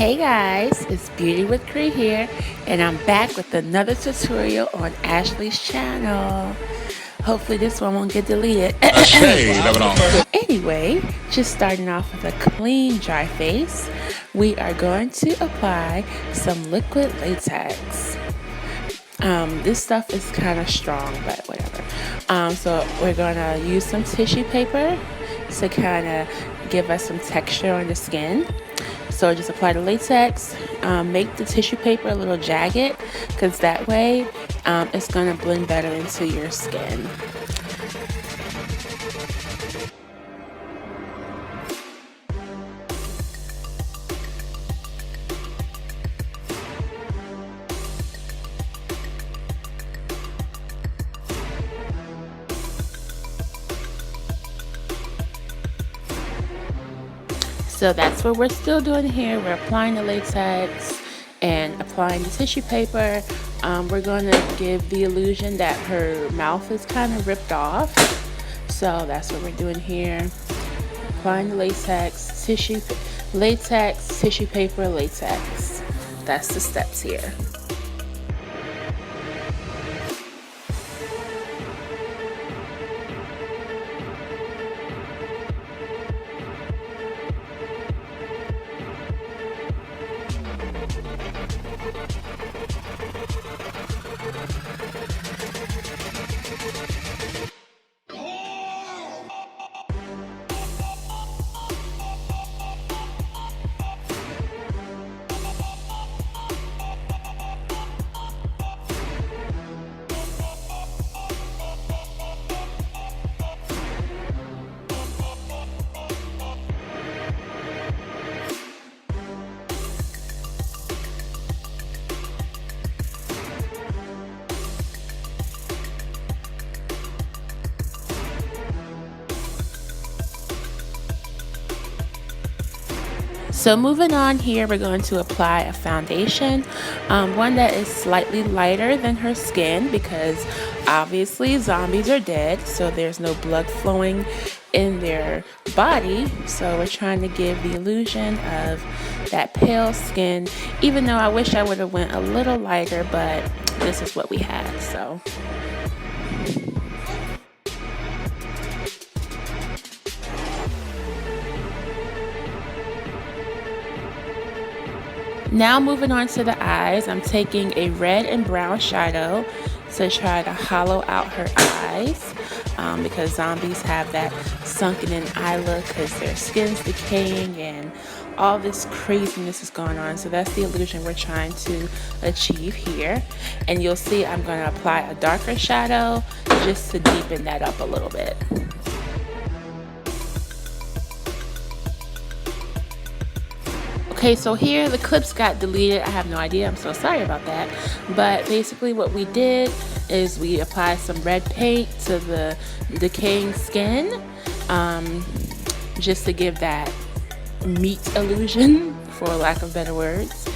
Hey guys, it's Beauty with Cree here, and I'm back with another tutorial on Ashleigh's channel. Hopefully this one won't get deleted. Ashleigh, Anyway, just starting off with a clean, dry face, we are going to apply some liquid latex. This stuff is kind of strong, but whatever. So we're going to use some tissue paper to kind of give us some texture on the skin. So just apply the latex, make the tissue paper a little jagged, because that way it's going to blend better into your skin. So that's what we're still doing here. We're applying the latex and applying the tissue paper. We're going to give the illusion that her mouth is kind of ripped off. So that's what we're doing here. Applying the latex, tissue paper, latex. That's the steps here. So moving on here, we're going to apply a foundation, one that is slightly lighter than her skin, because obviously zombies are dead, so there's no blood flowing in their body. So we're trying to give the illusion of that pale skin, even though I wish I would have went a little lighter, but this is what we had. So now moving on to the eyes, I'm taking a red and brown shadow to try to hollow out her eyes, because zombies have that sunken in eye look because their skin's decaying and all this craziness is going on. So that's the illusion we're trying to achieve here. And you'll see I'm going to apply a darker shadow just to deepen that up a little bit. Okay, so here the clips got deleted. I have no idea. I'm so sorry about that. But basically what we did is we applied some red paint to the decaying skin, just to give that meat illusion, for lack of better words.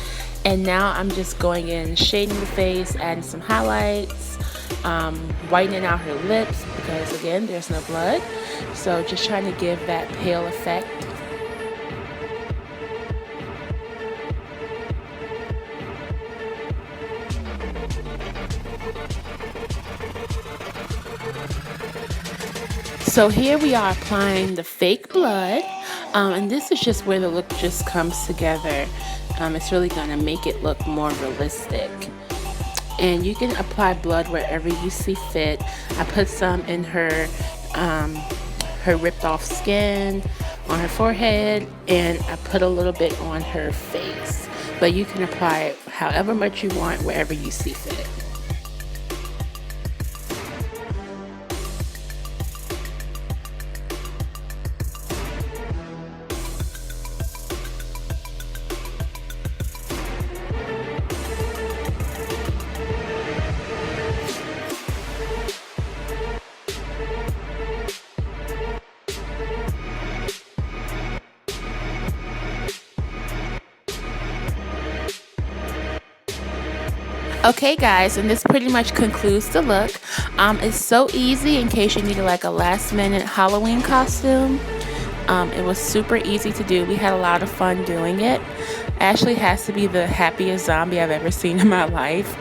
And now I'm just going in, shading the face, adding some highlights, whitening out her lips, because again, there's no blood. So just trying to give that pale effect. So here we are applying the fake blood, and this is just where the look just comes together. It's really going to make it look more realistic. And you can apply blood wherever you see fit. I put some in her ripped off skin, on her forehead, and I put a little bit on her face. But you can apply it however much you want, wherever you see fit. Okay guys, and this pretty much concludes the look. It's so easy in case you needed like a last minute Halloween costume. It was super easy to do. We had a lot of fun doing it. Ashleigh has to be the happiest zombie I've ever seen in my life.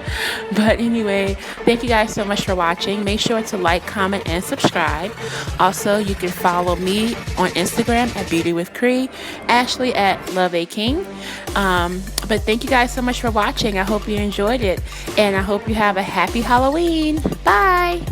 But anyway, thank you guys so much for watching. Make sure to like, comment, and subscribe. Also, you can follow me on Instagram at Beauty with Cree, Ashleigh at Love a King. But thank you guys so much for watching. I hope you enjoyed it, and I hope you have a happy Halloween. Bye.